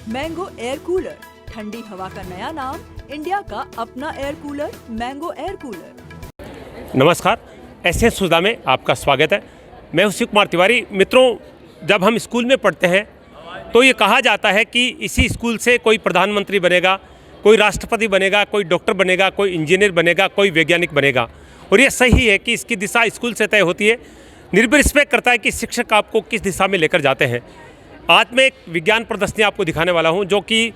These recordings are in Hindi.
मैंगो एयर कूलर, ठंडी हवा का नया नाम, इंडिया का अपना air cooler, mango air cooler. नमस्कार, ऐसे सुधा में आपका स्वागत है। मैं हूं शिव कुमार तिवारी। मित्रों, जब हम स्कूल में पढ़ते हैं तो ये कहा जाता है कि इसी स्कूल से कोई प्रधानमंत्री बनेगा, कोई राष्ट्रपति बनेगा, कोई डॉक्टर बनेगा, कोई इंजीनियर बनेगा, कोई वैज्ञानिक बनेगा। और ये सही है कि इसकी दिशा स्कूल से तय होती है। निर्भर इस पर करता है कि शिक्षक आपको किस दिशा में लेकर जाते हैं। आज मैं एक विज्ञान प्रदर्शनी आपको दिखाने वाला हूं, जो कि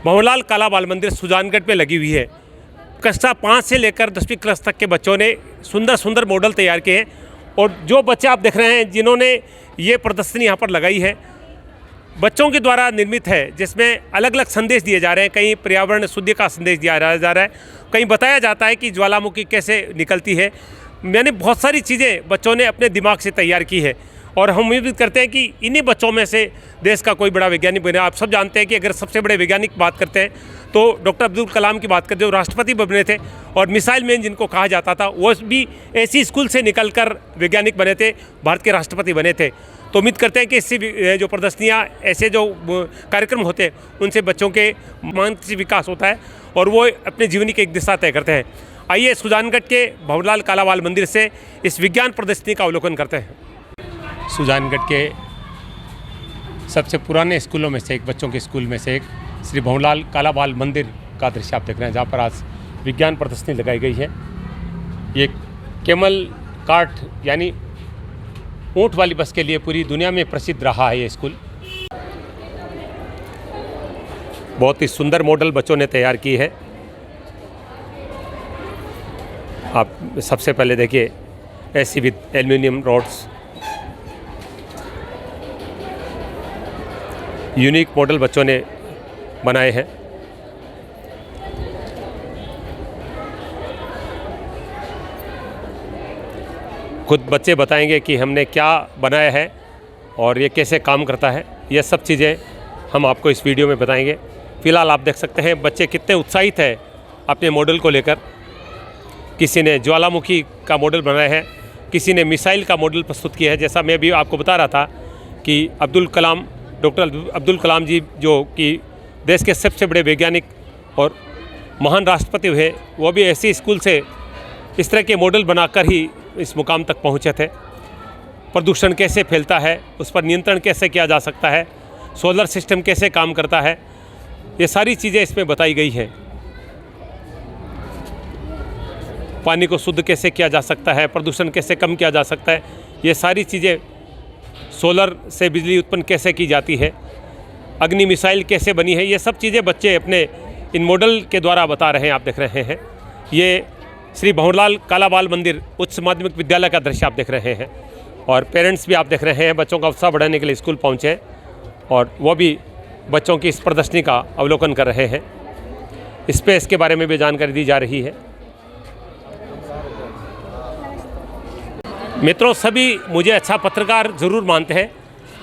भंवरलाल कला बाल मंदिर सुजानगढ़ में लगी हुई है। कक्षा 5 से लेकर 10वीं क्लास तक के बच्चों ने सुंदर सुंदर मॉडल तैयार किए हैं। और जो बच्चे आप देख रहे हैं जिन्होंने ये प्रदर्शनी यहाँ पर लगाई है, बच्चों के द्वारा निर्मित है, जिसमें अलग अलग संदेश दिए जा रहे हैं। कहीं पर्यावरण शुद्धि का संदेश दिया जा रहा है, कहीं बताया जाता है कि ज्वालामुखी कैसे निकलती है। मैंने बहुत सारी चीज़ें बच्चों ने अपने दिमाग से तैयार की है और हम उम्मीद करते हैं कि इन्हीं बच्चों में से देश का कोई बड़ा वैज्ञानिक बने। आप सब जानते हैं कि अगर सबसे बड़े वैज्ञानिक बात करते हैं तो डॉक्टर अब्दुल कलाम की बात करते हैं, जो राष्ट्रपति बने थे और मिसाइल मैन जिनको कहा जाता था, वो भी ऐसी स्कूल से निकलकर वैज्ञानिक बने थे, भारत के राष्ट्रपति बने थे। तो उम्मीद करते हैं कि इससे जो प्रदर्शनियाँ, ऐसे जो कार्यक्रम होते हैं, उनसे बच्चों के मानसिक विकास होता है और वो अपने जीवनी की एक दिशा तय करते हैं। आइए सुजानगढ़ के भंवरलाल कला बाल मंदिर से इस विज्ञान प्रदर्शनी का अवलोकन करते हैं। सुजानगढ़ के सबसे पुराने स्कूलों में से एक, बच्चों के स्कूल में से एक, श्री भंवरलाल कला बाल मंदिर का दृश्य आप देख रहे हैं, जहाँ पर आज विज्ञान प्रदर्शनी लगाई गई है। ये कैमल कार्ट यानी ऊँट वाली बस के लिए पूरी दुनिया में प्रसिद्ध रहा है ये स्कूल। बहुत ही सुंदर मॉडल बच्चों ने तैयार की है। आप सबसे पहले देखिए, ऐसी with aluminium rods, unique model बच्चों ने बनाए हैं। खुद बच्चे बताएंगे कि हमने क्या बनाया है और ये कैसे काम करता है। ये सब चीज़ें हम आपको इस वीडियो में बताएंगे। फ़िलहाल आप देख सकते हैं बच्चे कितने उत्साहित हैं अपने मॉडल को लेकर। किसी ने ज्वालामुखी का मॉडल बनाया है, किसी ने मिसाइल का मॉडल प्रस्तुत किया है। जैसा मैं भी आपको बता रहा था कि डॉक्टर अब्दुल कलाम जी, जो कि देश के सबसे बड़े वैज्ञानिक और महान राष्ट्रपति हुए, वो भी ऐसे स्कूल से इस तरह के मॉडल बनाकर ही इस मुकाम तक पहुँचे थे। प्रदूषण कैसे फैलता है, उस पर नियंत्रण कैसे किया जा सकता है, सोलर सिस्टम कैसे काम करता है, ये सारी चीज़ें इसमें बताई गई हैं। पानी को शुद्ध कैसे किया जा सकता है, प्रदूषण कैसे कम किया जा सकता है, ये सारी चीज़ें, सोलर से बिजली उत्पन्न कैसे की जाती है, अग्नि मिसाइल कैसे बनी है, ये सब चीज़ें बच्चे अपने इन मॉडल के द्वारा बता रहे हैं। आप देख रहे हैं ये श्री भंवरलाल कला बाल मंदिर उच्च माध्यमिक विद्यालय का दृश्य आप देख रहे हैं। और पेरेंट्स भी आप देख रहे हैं बच्चों का उत्साह बढ़ाने के लिए स्कूल पहुँचे हैं और वो भी बच्चों की इस प्रदर्शनी का अवलोकन कर रहे हैं। स्पेस के बारे में भी जानकारी दी जा रही है। मित्रों, सभी मुझे अच्छा पत्रकार ज़रूर मानते हैं,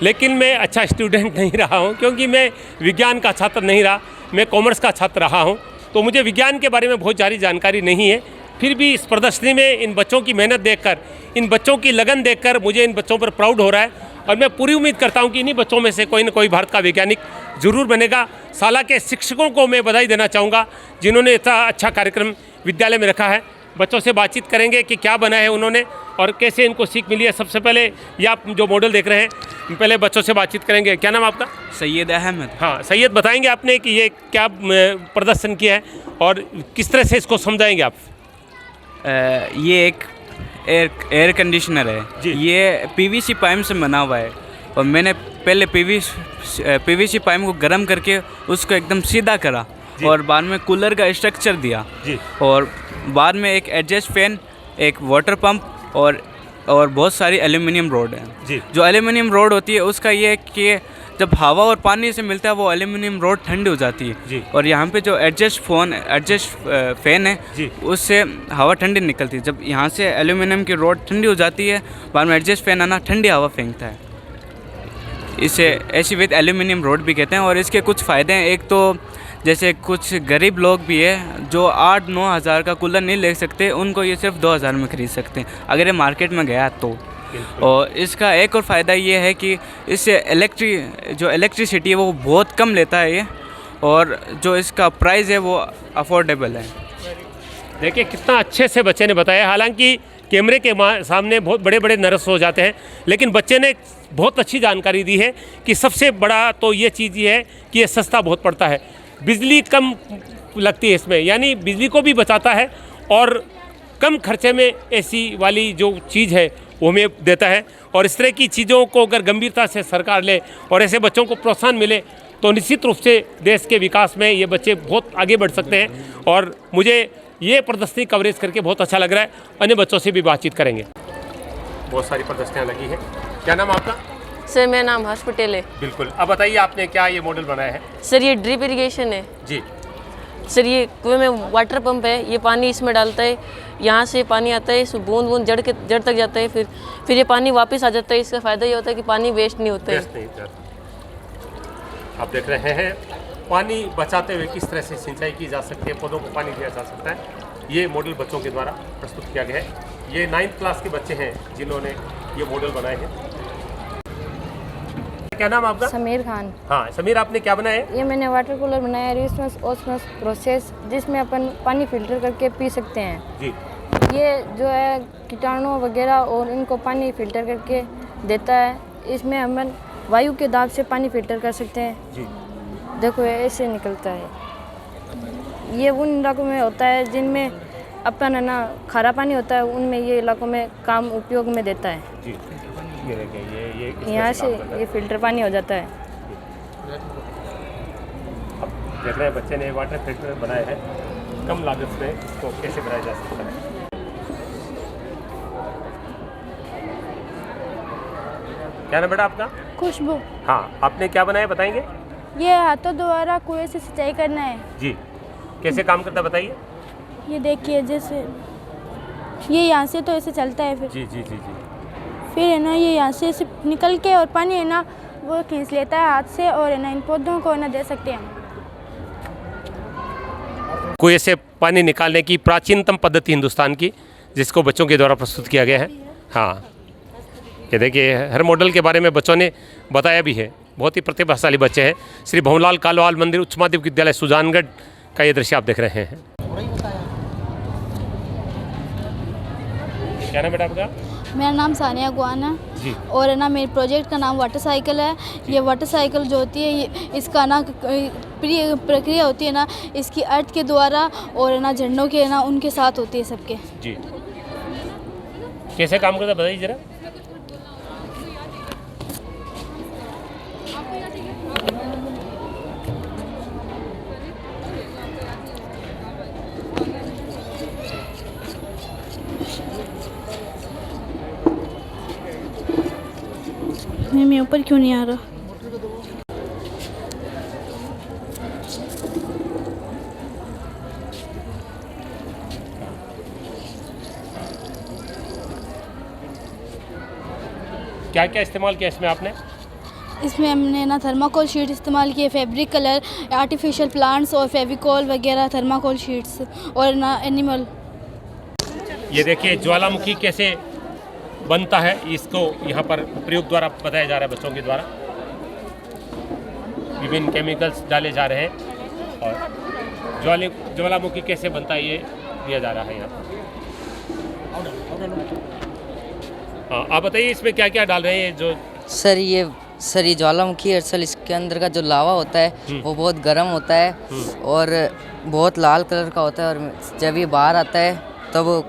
लेकिन मैं अच्छा स्टूडेंट नहीं रहा हूं, क्योंकि मैं विज्ञान का छात्र नहीं रहा, मैं कॉमर्स का छात्र रहा हूं। तो मुझे विज्ञान के बारे में बहुत सारी जानकारी नहीं है। फिर भी इस प्रदर्शनी में इन बच्चों की मेहनत देखकर, इन बच्चों की लगन देखकर मुझे इन बच्चों पर प्राउड हो रहा है और मैं पूरी उम्मीद करता हूँ कि इन्हीं बच्चों में से कोई न कोई भारत का वैज्ञानिक जरूर बनेगा। शाला के शिक्षकों को मैं बधाई देना चाहूँगा, जिन्होंने इतना अच्छा कार्यक्रम विद्यालय में रखा है। बच्चों से बातचीत करेंगे कि क्या बनाया है उन्होंने और कैसे इनको सीख मिली है। सबसे पहले ये आप जो मॉडल देख रहे हैं, पहले बच्चों से बातचीत करेंगे। क्या नाम आपका? सैयद अहमद। हाँ सैयद, बताएंगे आपने कि ये क्या प्रदर्शन किया है और किस तरह से इसको समझाएंगे आप? ये एक एयर कंडीशनर है। ये पीवीसी पाइप से बना हुआ है और मैंने पहले पीवीसी पाइप को गर्म करके उसको एकदम सीधा करा और बाद में कूलर का स्ट्रक्चर दिया और बाद में एक एडजस्ट फैन, एक वाटर पंप और बहुत सारी एल्युमिनियम रोड है। जो एल्युमिनियम रोड होती है उसका ये है कि जब हवा और पानी से मिलता है वो एल्युमिनियम रोड ठंडी हो जाती है और यहाँ पे जो एडजस्ट फैन है उससे हवा ठंडी निकलती है। जब यहाँ से एल्युमिनियम की रोड ठंडी हो जाती है, बाद में एडजस्ट फैन आना ठंडी हवा फेंकता है। इसे ऐसी विद एल्युमिनियम रोड भी कहते हैं। और इसके कुछ फ़ायदे हैं। एक तो जैसे कुछ गरीब लोग भी है जो 8-9 हज़ार का कूलर नहीं ले सकते, उनको ये सिर्फ 2 हज़ार में ख़रीद सकते हैं अगर ये मार्केट में गया तो। और इसका एक और फ़ायदा ये है कि इससे इलेक्ट्रिसिटी है वो बहुत कम लेता है ये, और जो इसका प्राइस है वो अफोर्डेबल है। देखिए कितना अच्छे से बच्चे ने बताया, हालांकि कैमरे के सामने बहुत बड़े बड़े नर्वस हो जाते हैं, लेकिन बच्चे ने बहुत अच्छी जानकारी दी है कि सबसे बड़ा तो ये चीज़ ये है कि ये सस्ता बहुत पड़ता है, बिजली कम लगती है इसमें, यानी बिजली को भी बचाता है और कम खर्चे में एसी वाली जो चीज़ है वो हमें देता है। और इस तरह की चीज़ों को अगर गंभीरता से सरकार ले और ऐसे बच्चों को प्रोत्साहन मिले तो निश्चित रूप से देश के विकास में ये बच्चे बहुत आगे बढ़ सकते हैं। और मुझे ये प्रदर्शनी कवरेज करके बहुत अच्छा लग रहा है। अन्य बच्चों से भी बातचीत करेंगे। बहुत सारी प्रदर्शनियाँ लगी हैं। क्या नाम आपका? सर मेरा नाम हर्ष पटेल है। बिल्कुल, अब बताइए आपने क्या ये मॉडल बनाया है? सर ये ड्रिप इरिगेशन है जी। सर, ये कुएं में वाटर पंप है, ये पानी इसमें डालता है, यहाँ से पानी आता है, बूंद बूंद जड़ तक जाता है, फिर ये पानी वापस आ जाता है। इसका फ़ायदा ये होता है कि पानी वेस्ट नहीं होता है। आप देख रहे हैं पानी बचाते हुए किस तरह से सिंचाई की जा सकती है, पौधों को पानी दिया जा सकता है। ये मॉडल बच्चों के द्वारा प्रस्तुत किया गया है। ये 9th क्लास के बच्चे हैं जिन्होंने ये मॉडल बनाए हैं। क्या नाम आपका? समीर खान। हाँ समीर, आपने क्या बनाया है? ये मैंने वाटर कूलर बनाया है, रिवर्स ऑस्मोसिस प्रोसेस, जिसमें अपन पानी फिल्टर करके पी सकते हैं जी। ये जो है कीटाणु वगैरह और इनको पानी फिल्टर करके देता है। इसमें हम वायु के दाब से पानी फिल्टर कर सकते हैं जी। देखो ये ऐसे निकलता है। ये उन इलाकों में होता है जिनमें अपन है ना खारा पानी होता है, उनमें ये इलाकों में काम उपयोग में देता है जी। ये देखिए ये यहाँ से ये फिल्टर पानी हो जाता है। अब देख रहे हैं बच्चे ने वाटर फिल्टर बनाया है, कम लागत में इसको कैसे बनाया जा सकता है। क्या नाम बेटा आपका? खुशबू। हाँ, आपने क्या बनाया बताएंगे? ये हाथों द्वारा कुएं से सिंचाई करना है। जी। कैसे काम करता है बताइए। ये देखिए जैसे ये यहाँ से तो ऐसे चलता है, फिर जी जी जी जी। फिर है ना ये यहाँ से ऐसे निकल के और पानी है ना वो खींच लेता है हाथ से, और है ना इन पौधों को है ना दे सकते हैं। कुएं से पानी निकालने की प्राचीनतम पद्धति हिंदुस्तान की, जिसको बच्चों के द्वारा प्रस्तुत किया गया है। हाँ, ये देखिए हर मॉडल के बारे में बच्चों ने बताया भी है। बहुत ही प्रतिभाशाली बच्चे हैं। श्री भवनलाल कालवाल मंदिर उच्च माध्यमिक विद्यालय सुजानगढ़ का ये दृश्य आप देख रहे हैं। क्या नाम बेटा आपका? मेरा नाम सानिया गुआन है जी। और है ना मेरे प्रोजेक्ट का नाम वाटर साइकिल है। ये वाटर साइकिल जो होती है ये इसका ना प्रक्रिया होती है ना इसकी अर्थ के द्वारा और है ना झंडों के ना उनके साथ होती है सबके। जी। कैसे काम करता बताइए जरा। मैं ऊपर क्यों नहीं आ रहा? क्या क्या इस्तेमाल किया इसमें आपने? इसमें हमने ना थर्माकोल शीट इस्तेमाल किए, फैब्रिक कलर, आर्टिफिशियल प्लांट्स और फेविकोल वगैरह, थर्माकोल शीट्स और ना एनिमल। ये देखिए ज्वालामुखी कैसे बनता है, इसको यहाँ पर प्रयोग द्वारा बताया जा रहा है बच्चों के द्वारा। विभिन्न केमिकल्स डाले जा रहे हैं और ज्वालामुखी कैसे बनता है ये दिया जा रहा है यहाँ पर। हाँ, आप बताइए इसमें क्या क्या डाल रहे हैं जो? सर ये ज्वालामुखी असल इसके अंदर का जो लावा होता है वो बहुत गर्म होता है और बहुत लाल कलर का होता है, और जब ये बाहर आता है तब वो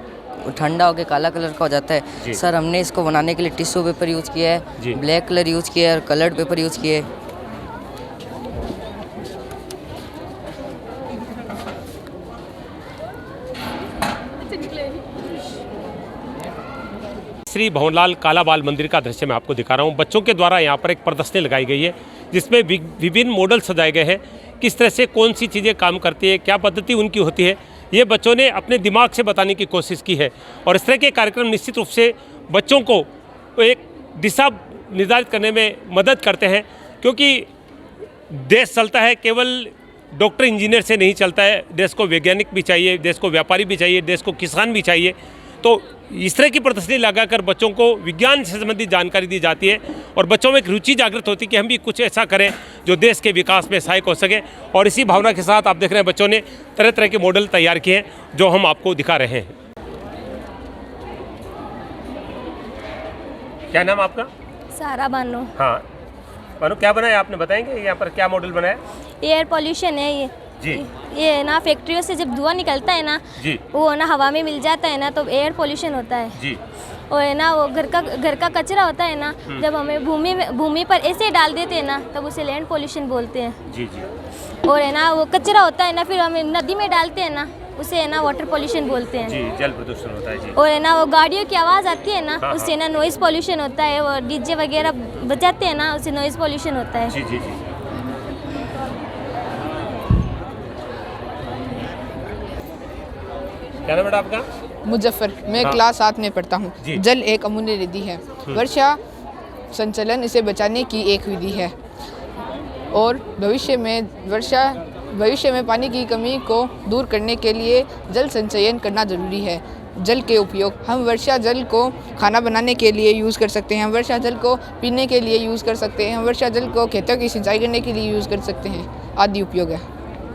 ठंडा होकर काला कलर का हो जाता है। सर हमने इसको बनाने के लिए टिश्यू पेपर यूज़ किया है, ब्लैक कलर यूज़ किया है और कलर्ड पेपर यूज़ किया है। श्री भवनलाल कालाबाल मंदिर का दृश्य मैं आपको दिखा रहा हूँ। बच्चों के द्वारा यहाँ पर एक प्रदर्शनी लगाई गई है जिसमें विभिन्न मॉडल सजाए गए हैं। किस तरह से कौन सी चीज़ें काम करती है, क्या पद्धति उनकी होती है, ये बच्चों ने अपने दिमाग से बताने की कोशिश की है। और इस तरह के कार्यक्रम निश्चित रूप से बच्चों को एक दिशा निर्धारित करने में मदद करते हैं, क्योंकि देश चलता है केवल डॉक्टर इंजीनियर से नहीं चलता है। देश को वैज्ञानिक भी चाहिए, देश को व्यापारी भी चाहिए, देश को किसान भी चाहिए। तो इस तरह की प्रदर्शनी लगाकर बच्चों को विज्ञान से संबंधित जानकारी दी जाती है और बच्चों में एक रुचि जागृत होती है कि हम भी कुछ ऐसा करें जो देश के विकास में सहायक हो सके। और इसी भावना के साथ आप देख रहे हैं बच्चों ने तरह तरह के मॉडल तैयार किए हैं जो हम आपको दिखा रहे हैं। क्या नाम आपका? सारा बानो। हाँ बानो, क्या बनाया आपने, बताएंगे यहाँ पर क्या मॉडल बनाया? एयर पोल्यूशन है ये जी। ये ना फैक्ट्रियों से जब धुआं निकलता है ना जी, वो ना हवा में मिल जाता है ना तो एयर पोल्यूशन होता है जी। और है ना वो घर का कचरा होता है ना, जब हमें भूमि पर ऐसे डाल देते हैं ना तब उसे लैंड पोल्यूशन बोलते हैं। जी जी। और है ना वो कचरा होता है ना फिर हमें नदी में डालते हैं ना, उसे है ना वाटर पोल्यूशन बोलते हैं। जी, जल प्रदूषण होता है जी। और है ना वो गाड़ियों की आवाज़ आती है ना, हाँ, उससे ना नॉइज़ पोल्यूशन होता है। वो डीजे वगैरह बजाते हैं ना, उससे नॉइज़ पोल्यूशन होता है। जी जी जी। क्या नाम है आपका? मुजफ्फर। मैं हाँ। क्लास 7 में पढ़ता हूँ। जी। जल एक अमूल्य निधि है। वर्षा संचलन इसे बचाने की एक विधि है और भविष्य में पानी की कमी को दूर करने के लिए जल संचयन करना ज़रूरी है। जल के उपयोग, हम वर्षा जल को खाना बनाने के लिए यूज़ कर सकते हैं, हम वर्षा जल को पीने के लिए यूज़ कर सकते हैं, हम वर्षा जल को खेतों की सिंचाई करने के लिए यूज़ कर सकते हैं, आदि उपयोग है।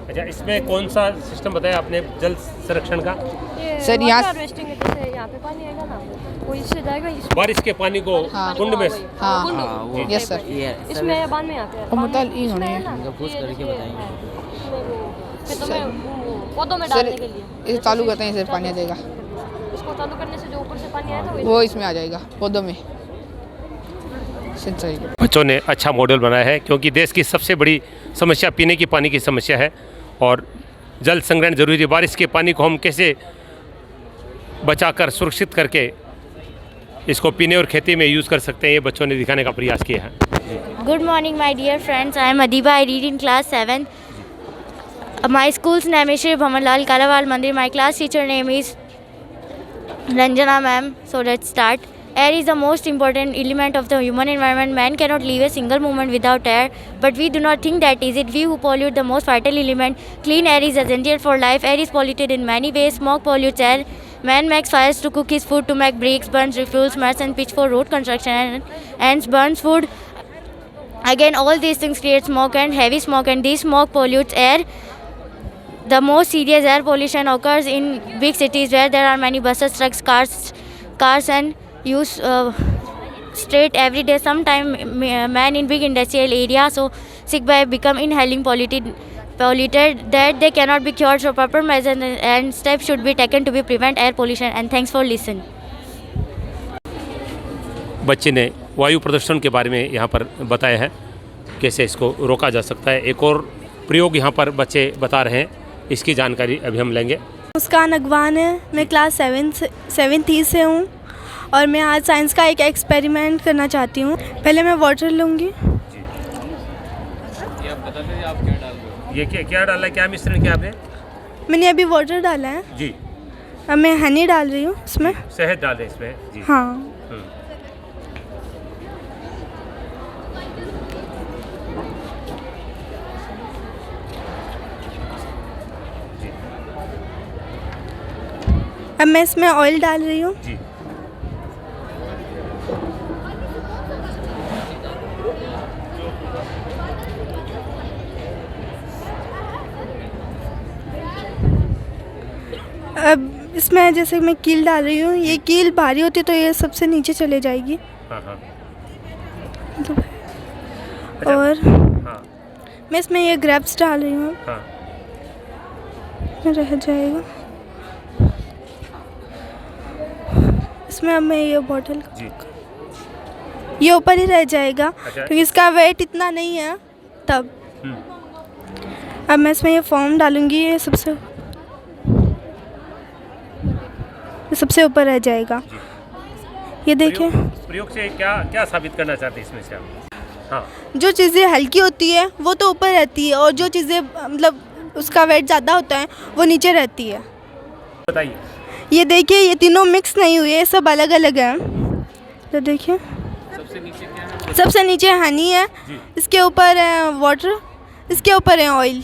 अच्छा, इसमें कौन सा सिस्टम बताया आपने जल संरक्षण का? सर यहाँ पे पानी आएगा ना वो इससे जाएगा बारिश के पानी को हाँ। कुंड में। हाँ यस सर। इसमें बाद में यहाँ पे मतलब होने पौधों में सर डालने के लिए इसे चालू करते हैं, सर पानी आ जाएगा। इसको चालू करने से जो ऊपर से पानी आया था वो इसमें आ जाएगा पौधों में सिंचाई। बच्चों ने अच्छा मॉडल बनाया है क्योंकि देश की सबसे बड़ी समस्या पीने की पानी की समस्या है और जल संग्रहण जरूरी है। बारिश के पानी को हम कैसे बचाकर सुरक्षित करके इसको पीने और खेती में यूज़ कर सकते हैं, ये बच्चों ने दिखाने का प्रयास किया है। Good morning, my dear friends. I am Adiba. I read in class 7. My school's name is Shri Bhamanlal Karawal Mandir. My class teacher name is Ranjana ma'am. So let's start. Air is the most important element of the human environment. Man cannot live a single moment without air, but we do not think that is it. We who pollute the most vital element. Clean air is essential for life. Air is polluted in many ways. Smoke pollutes air. Man makes fires to cook his food, to make bricks, burns refuels, mats and pitch for road construction, and burns food. Again, all these things create smoke and heavy smoke, and this smoke pollutes air. The most serious air pollution occurs in big cities where there are many buses, trucks, cars and use straight every day. Sometimes man in big industrial areas so sick by become inhaling polluted that they cannot be cured. So proper measures and steps should be taken to be prevent air pollution. And thanks for listening. बच्चे ने वायु प्रदूषण के बारे में यहाँ पर बताया है, कैसे इसको रोका जा सकता है। एक और प्रयोग यहाँ पर बच्चे बता रहे हैं, इसकी जानकारी अभी हम लेंगे। मुस्कान अगवान है, मैं क्लास 7th से हूँ और मैं आज साइंस का एक एक्सपेरिमेंट करना चाहती हूँ। पहले मैं वाटर लूँगी। ये आप बता दीजिए आप क्या डाल रहे हो? ये क्या डाला है, क्या मिश्रण किया आपने? मैंने अभी वाटर डाला है जी। अब मैं हनी डाल रही हूँ इसमें। शहद डाल दें इसमें जी। हाँ अब मैं इसमें ऑयल डाल रही हूँ। जी। अब इसमें जैसे मैं कील डाल रही हूँ, ये कील भारी होती है तो ये सबसे नीचे चले जाएगी। हाँ हाँ। और हाँ। मैं इसमें ये ग्रेप्स डाल रही हूँ। हाँ। रह जाएगा इसमें। अब मैं ये बॉटल ये ऊपर ही रह जाएगा क्योंकि इसका वेट इतना नहीं है तब। अब मैं इसमें ये फॉर्म डालूंगी, ये सबसे ऊपर रह जाएगा। ये देखिए प्रयोग से क्या साबित करना चाहते हैं इसमें से आप? हाँ। जो चीज़ें हल्की होती है वो तो ऊपर रहती है और जो चीज़ें मतलब उसका वेट ज़्यादा होता है वो नीचे रहती है। बताइए। ये देखिए ये तीनों मिक्स नहीं हुए, सब अलग अलग हैं। तो देखिए सबसे नीचे हनी है, इसके ऊपर है वाटर, इसके ऊपर है ऑयल।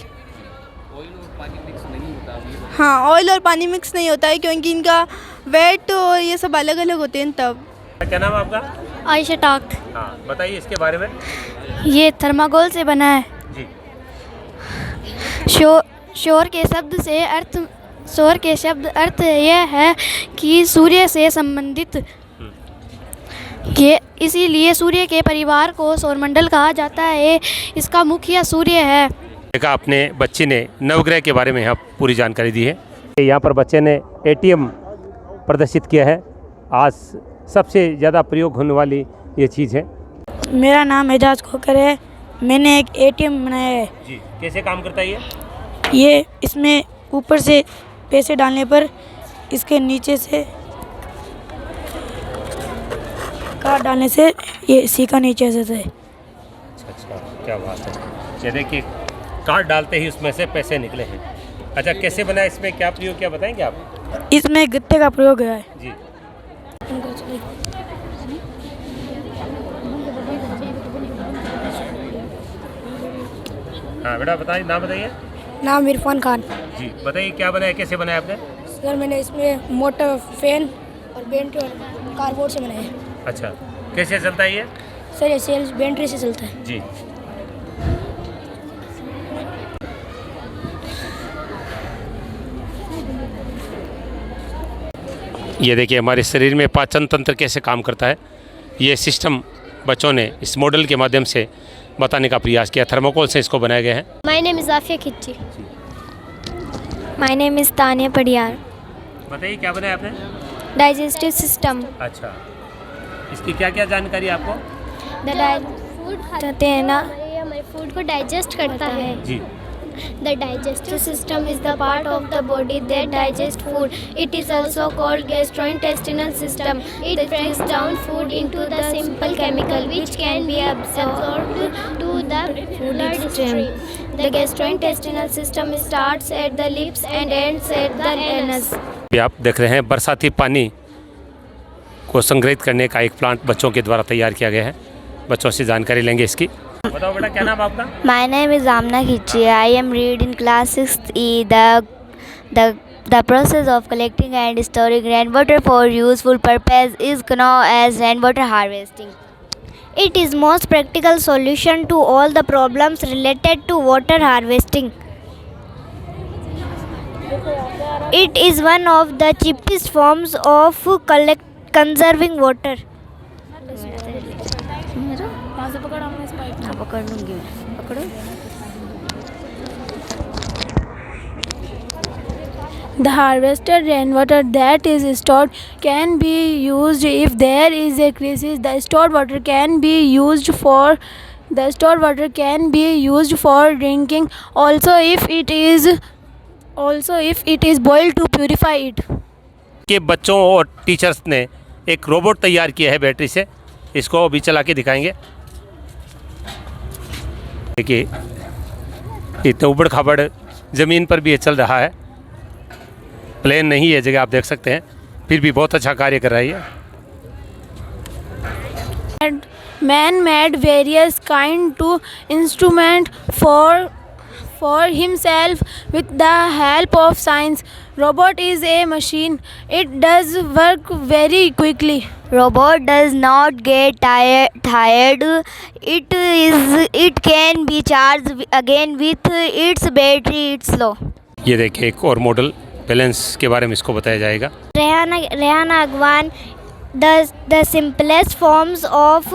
ऑयल और पानी मिक्स नहीं होता। हाँ ऑयल और पानी मिक्स नहीं होता है क्योंकि इनका वेट और ये सब अलग अलग होते हैं तब। क्या नाम है आपका? आयशा टाक। हाँ, बताइए इसके बारे में। ये थर्माकोल से बना है। जी। शोर के शब्द अर्थ यह है कि सूर्य से संबंधित, ये इसीलिए सूर्य के परिवार को सौरमंडल कहा जाता है। इसका मुखिया सूर्य है। देखा अपने बच्चे ने नवग्रह के बारे में यहाँ पूरी जानकारी दी है। यहाँ पर बच्चे ने एटीएम प्रदर्शित किया है। आज सबसे ज़्यादा प्रयोग होने वाली ये चीज़ है। मेरा नाम एजाज खोकर है। मैंने एक एटीएम बनाया है। जी, कैसे काम करता है ये इसमें ऊपर से पैसे डालने पर इसके नीचे से कार्ड डालने से ये सीखा नीचे से है। अच्छा, क्या बात है। ये देखिए, कार्ड डालते ही उसमें से पैसे निकले हैं। अच्छा, कैसे बना, इसमें क्या प्रयोग किया बताएंगे आप? इसमें गत्ते का प्रयोग है। जी। हाँ बेटा, बताइए, नाम बताइए। नाम इरफान खान। जी, बताइए क्या बनाया, कैसे बनाया आपने? सर मैंने इसमें मोटर, फैन और बैटरी और कार्डबोर्ड से बनाया। अच्छा, कैसे चलता है ये? सर ये सेल्स बैटरी से चलता है। जी। ये देखिए हमारे शरीर में पाचन तंत्र कैसे काम करता है, ये सिस्टम बच्चों ने इस मॉडल के माध्यम से बताने का प्रयास किया। थर्मोकोल से इसको बनाया गया है। माय नेम इज़ आफिया खिच्ची। My name is Tania Padiyar. बताइए क्या बनाया आपने? Digestive system. अच्छा, इसकी क्या क्या जानकारी है आपको? फूड खाते हैं ना, हमारे फूड को डाइजेस्ट करता है। जी। The digestive system is the part of the body that digests food. It is also called gastrointestinal system. It breaks down food into the simple chemical which can be absorbed to the bloodstream. The gastrointestinal system starts at the lips and ends at the anus. आप देख रहे हैं बरसाती पानी को संग्रहित करने का एक प्लांट बच्चों के द्वारा तैयार किया गया है। बच्चों से जानकारी लेंगे इसकी। बताओ बेटा, क्या नाम है आपका? My name is Amna Khichi. I am read in class 6th E. The process of collecting and storing rainwater for useful purpose is known as rainwater harvesting. It is most practical solution to all the problems related to water harvesting. It is one of the cheapest forms of conserving water. The harvested rainwater that is stored can be used if there is a crisis. The stored water can be used for drinking. Also, if it is boiled to purify it. के बच्चों और टीचर्स ने एक रोबोट तैयार किया है बैटरी से। इसको अभी चला के दिखाएंगे। देखिए, इतना उबड़ खाबड़ ज़मीन पर भी ये चल रहा है। प्लेन नहीं है जगह, आप देख सकते हैं, फिर भी बहुत अच्छा कार्य कर रही है। Man made various kind to instrument for himself with the help of science. Robot is a machine. It does work very quickly. Robot does not get tired. It can be charged again with its battery. It's slow. ये देखिए एक और मॉडल बैलेंस के बारे में इसको बताया जाएगा। Rehana Agwan, the simplest forms of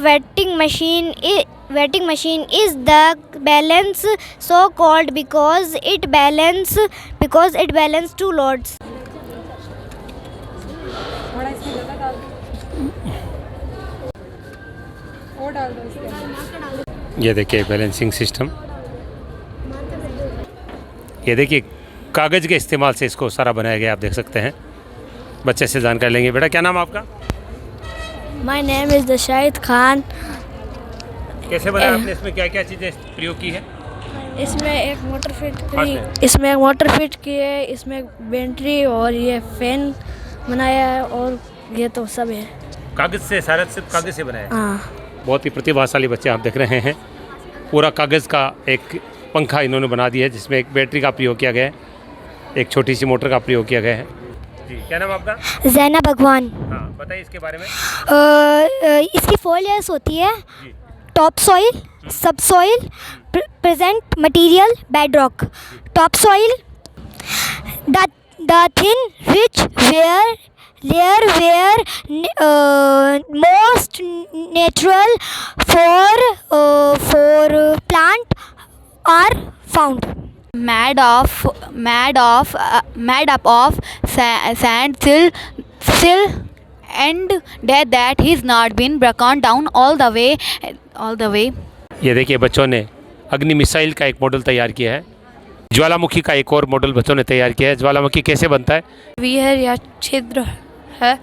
wetting machine is the balance, so called because it balance two loads. ये देखिए बैलेंसिंग सिस्टम। ये देखिए कागज़ के इस्तेमाल से इसको सारा बनाया गया, आप देख सकते हैं। बच्चे से जानकारी लेंगे। बेटा, क्या नाम आपका? My name is Dashayed Khan. कैसे बनाया आपने? इसमें क्या क्या चीज़ें प्रयोग की है? इसमें एक मोटर फिट की है, इसमें बैटरी और ये फैन बनाया है और ये तो सब है। कागज़ से, सारा सिर्फ कागज़ से बनाया है। हाँ। बहुत ही प्रतिभाशाली बच्चे आप देख रहे हैं। पूरा कागज़ का एक पंखा इन्होंने बना दिया है जिसमें एक बैटरी का प्रयोग किया गया है, एक छोटी सी मोटर का प्रयोग किया गया है। जी, क्या नाम आपका? जैना भगवान। हाँ, बताइए इसके बारे में। इसकी 4 लेयर्स होती है। Top soil, sub soil, present material, bed rock. Top soil, the thin rich where layer where most natural for plant are found. Made up of sand still and that he's not been broken down all the way. ये देखिए बच्चों ने अग्नि मिसाइल का एक मॉडल तैयार किया है। ज्वालामुखी का एक और मॉडल बच्चों ने तैयार किया है। ज्वालामुखी कैसे बनता है? विहर या छिद्र है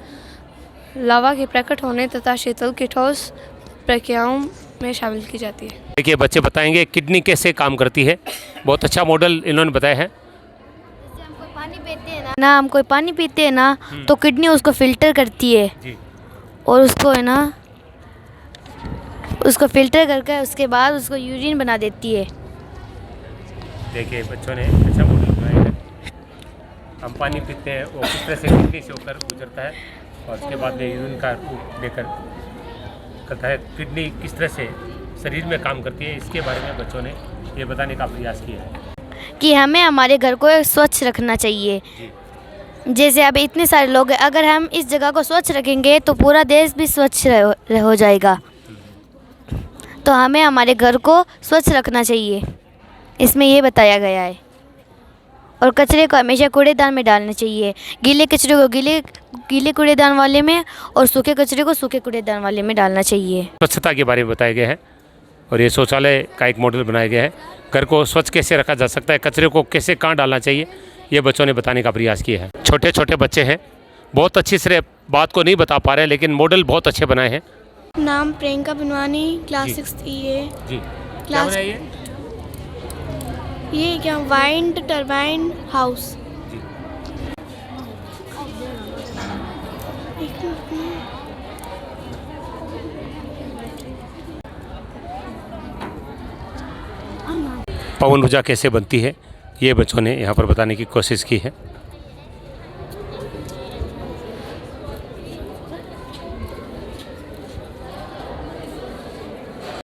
लावा के प्रकट होने तथा शीतल की ठोस प्रक्रियाओं में शामिल की जाती है। देखिए बच्चे बताएंगे किडनी कैसे काम करती है। बहुत अच्छा मॉडल इन्होंने बताया है। हम कोई पानी पीते हैं ना तो किडनी उसको फिल्टर करती है जी। और उसको है ना उसको फिल्टर करके उसके बाद उसको यूरिन बना देती है। देखिए बच्चों ने अच्छा मॉडल बनाया है। हम पानी पीते हैं वो किस तरह से किडनी से होकर गुजरता है और उसके बाद में यूरिन का रूप लेकर करता है। किडनी किस तरह से शरीर में काम करती है इसके बारे में बच्चों ने ये बताने का प्रयास किया है कि हमें हमारे घर को स्वच्छ रखना चाहिए। जैसे अब इतने सारे लोग हैं, अगर हम इस जगह को स्वच्छ रखेंगे तो पूरा देश भी स्वच्छ हो जाएगा। तो हमें हमारे घर को स्वच्छ रखना चाहिए, इसमें ये बताया गया है। और कचरे को हमेशा कूड़ेदान में डालना चाहिए। गीले कचरे को गीले कूड़ेदान वाले में और सूखे कचरे को सूखे कूड़ेदान वाले में डालना चाहिए। स्वच्छता के बारे में बताया गया है और ये शौचालय का एक मॉडल बनाया गया है। घर को स्वच्छ कैसे रखा जा सकता है, कचरे को कैसे कहाँ डालना चाहिए, ये बच्चों ने बताने का प्रयास किया है। छोटे छोटे बच्चे हैं, बहुत अच्छी से बात को नहीं बता पा रहे हैं लेकिन मॉडल बहुत अच्छे बनाए हैं। नाम प्रियंका बनवानी, क्लास 6 ये जी। क्लास ये क्या वाइंड टरबाइन हाउस। पवन ऊर्जा कैसे बनती है ये बच्चों ने यहाँ पर बताने की कोशिश की है।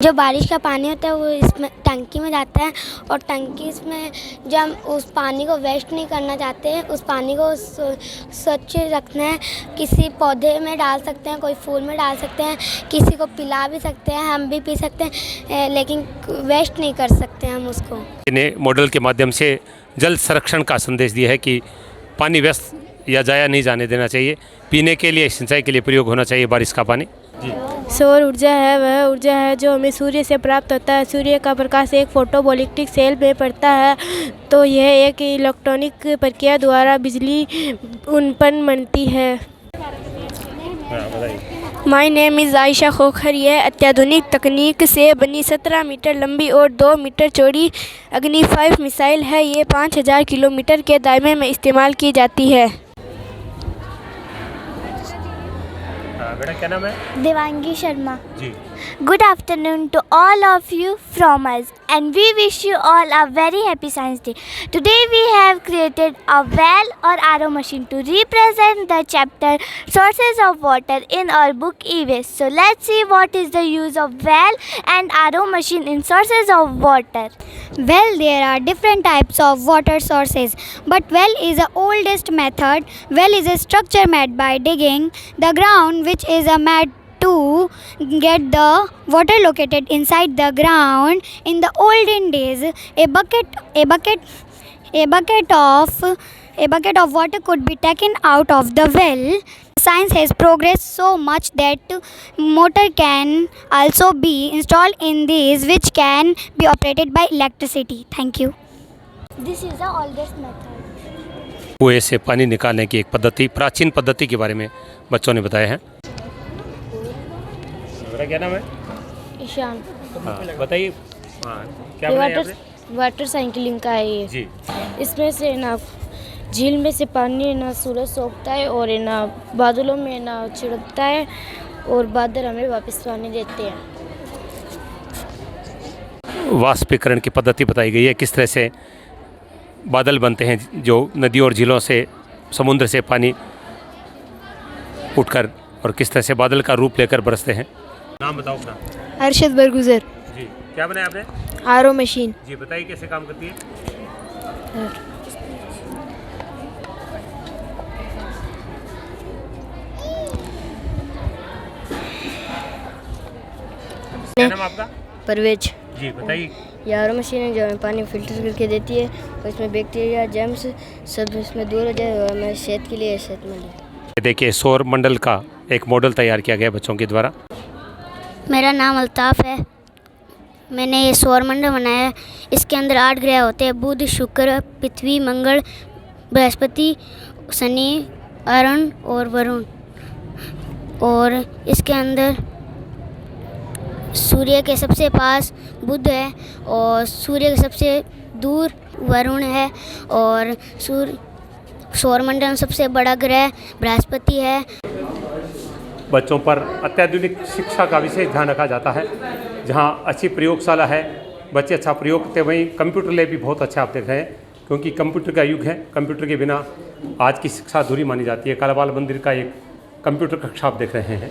जो बारिश का पानी होता है वो इसमें टंकी में जाता है और टंकी में जब हम उस पानी को वेस्ट नहीं करना चाहते हैं, उस पानी को स्वच्छ रखना है। किसी पौधे में डाल सकते हैं, कोई फूल में डाल सकते हैं, किसी को पिला भी सकते हैं, हम भी पी सकते हैं, लेकिन वेस्ट नहीं कर सकते हम उसको। इन्हें मॉडल के माध्यम से जल संरक्षण का संदेश दिया है कि पानी व्यस्त या जाया नहीं जाने देना चाहिए, पीने के लिए सिंचाई के लिए प्रयोग होना चाहिए बारिश का पानी। जी। सौर ऊर्जा है वह ऊर्जा है जो हमें सूर्य से प्राप्त होता है। सूर्य का प्रकाश एक फोटोवोल्टिक सेल में पड़ता है तो यह एक इलेक्ट्रॉनिक प्रक्रिया द्वारा बिजली उत्पन्न बनती है। My name is Ayesha Khokhar. यह अत्याधुनिक तकनीक से बनी 17 मीटर लंबी और 2 मीटर चौड़ी अग्नि 5 मिसाइल है। ये 5000 किलोमीटर के दायरे में इस्तेमाल की जाती है। बेटा क्या नाम है? Devangi Sharma ji. Good afternoon to all of you from us, and we wish you all a very happy Science Day. Today we have created a well or RO machine to represent the chapter Sources of Water in our book E-Waste. So let's see what is the use of well and RO machine in sources of water. Well, there are different types of water sources, but well is the oldest method. Well is a structure made by digging the ground, which is a made to get the water located inside the ground. In the olden days, a bucket of water could be taken out of the well. Science has progressed so much that motor can also be installed in these, which can be operated by electricity. Thank you. This is the oldest method. कुएं से पानी निकालने की एक पद्धति, प्राचीन पद्धति के बारे में बच्चों ने बताया है। क्या नाम है? ईशान। हाँ, बताइए। क्या बनाया आपने? वाटर साइकिलिंग का है ये जी। इसमें से ना झील में से पानी ना सूरज सोखता है और ना बादलों में ना छिड़कता है और बादल हमें वापस पानी देते हैं। वाष्पीकरण की पद्धति बताई गई है, किस तरह से बादल बनते हैं जो नदियों और झीलों से समुद्र से पानी उठकर और किस तरह से बादल का रूप लेकर बरसते हैं। नाम बताओ अपना। अरशद बरगुजर। जी, क्या बनाया आपने? RO machine. जी, बताइए कैसे काम करती है? क्या नाम आपका? परवेज। जी, बताइए। ये आर मशीन है जो हमें पानी फिल्टर करके देती है और इसमें बैक्टीरिया जर्म्स सब इसमें दूर हो जाए और हमारी सेहत के लिए सेहतमंद है। देखिए, सौर मंडल का एक मॉडल तैयार किया गया बच्चों के द्वारा। मेरा नाम अल्ताफ़ है। मैंने ये सौरमंडल बनाया है। इसके अंदर 8 ग्रह होते हैं, बुध, शुक्र, पृथ्वी, मंगल, बृहस्पति, शनि, अरुण और वरुण। और इसके अंदर सूर्य के सबसे पास बुध है और सूर्य के सबसे दूर वरुण है और सौरमंडल में सबसे बड़ा ग्रह बृहस्पति है। बच्चों पर अत्याधुनिक शिक्षा का विशेष ध्यान रखा जाता है। जहां अच्छी प्रयोगशाला है, बच्चे अच्छा प्रयोग करते हैं, वहीं कंप्यूटर लैब भी बहुत अच्छा आप देख रहे हैं, क्योंकि कंप्यूटर का युग है। कंप्यूटर के बिना आज की शिक्षा अधूरी मानी जाती है। कालाबाल मंदिर का एक कंप्यूटर कक्षा आप देख रहे हैं।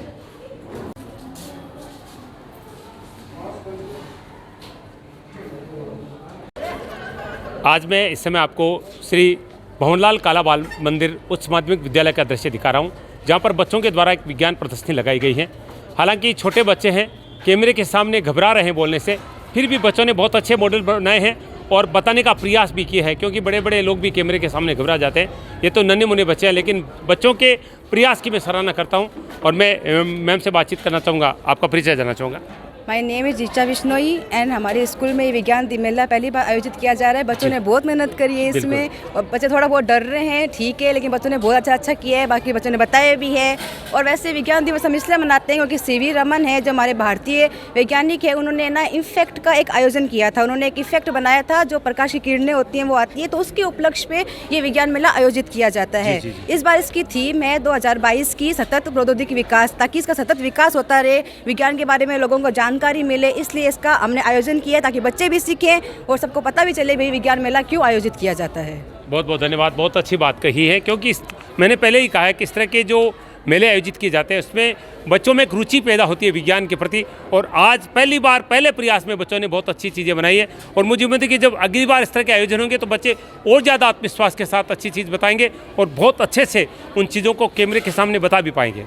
आज मैं इस समय आपको श्री भंवरलाल कालाबाल मंदिर उच्च माध्यमिक विद्यालय का दृश्य दिखा रहा हूँ, जहाँ पर बच्चों के द्वारा एक विज्ञान प्रदर्शनी लगाई गई है। हालांकि छोटे बच्चे हैं, कैमरे के सामने घबरा रहे हैं बोलने से, फिर भी बच्चों ने बहुत अच्छे मॉडल बनाए हैं और बताने का प्रयास भी किया है, क्योंकि बड़े बड़े लोग भी कैमरे के सामने घबरा जाते हैं। ये तो नन्हे मुन्ने बच्चे हैं, लेकिन बच्चों के प्रयास की मैं सराहना करता हूँ। और मैं मैम से बातचीत करना चाहूँगा, आपका परिचय जानना चाहूँगा। My name is Richa Bishnoi and हमारे स्कूल में ये विज्ञान मेला पहली बार आयोजित किया जा रहा है। बच्चों ने बहुत मेहनत करी है इसमें और बच्चे थोड़ा बहुत डर रहे हैं, ठीक है, लेकिन बच्चों ने बहुत अच्छा किया है। बाकी बच्चों ने बताया भी है। और वैसे विज्ञान दिवस हम इसलिए मनाते हैं क्योंकि सीवी रमन है जो हमारे भारतीय वैज्ञानिक है, उन्होंने ना इफेक्ट का एक आयोजन किया था। उन्होंने एक इफेक्ट बनाया था जो प्रकाश की किरणें होती हैं वो आती है, तो उसके उपलक्ष्य पे ये विज्ञान मेला आयोजित किया जाता है। इस बार इसकी थीम है 2022 की सतत प्रौद्योगिकी विकास, ताकि इसका सतत विकास होता रहे, विज्ञान के बारे में लोगों को जानकारी मिले, इसलिए इसका हमने आयोजन किया ताकि बच्चे भी सीखें और सबको पता भी चले भाई विज्ञान मेला क्यों आयोजित किया जाता है। बहुत बहुत धन्यवाद, बहुत अच्छी बात कही है, क्योंकि मैंने पहले ही कहा है कि इस तरह के जो मेले आयोजित किए जाते हैं उसमें बच्चों में एक रुचि पैदा होती है विज्ञान के प्रति। और आज पहली बार पहले प्रयास में बच्चों ने बहुत अच्छी चीज़ें बनाई है और मुझे उम्मीद है कि जब अगली बार इस तरह के आयोजन होंगे तो बच्चे और ज़्यादा आत्मविश्वास के साथ अच्छी चीज़ बताएंगे और बहुत अच्छे से उन चीज़ों को कैमरे के सामने बता भी पाएंगे।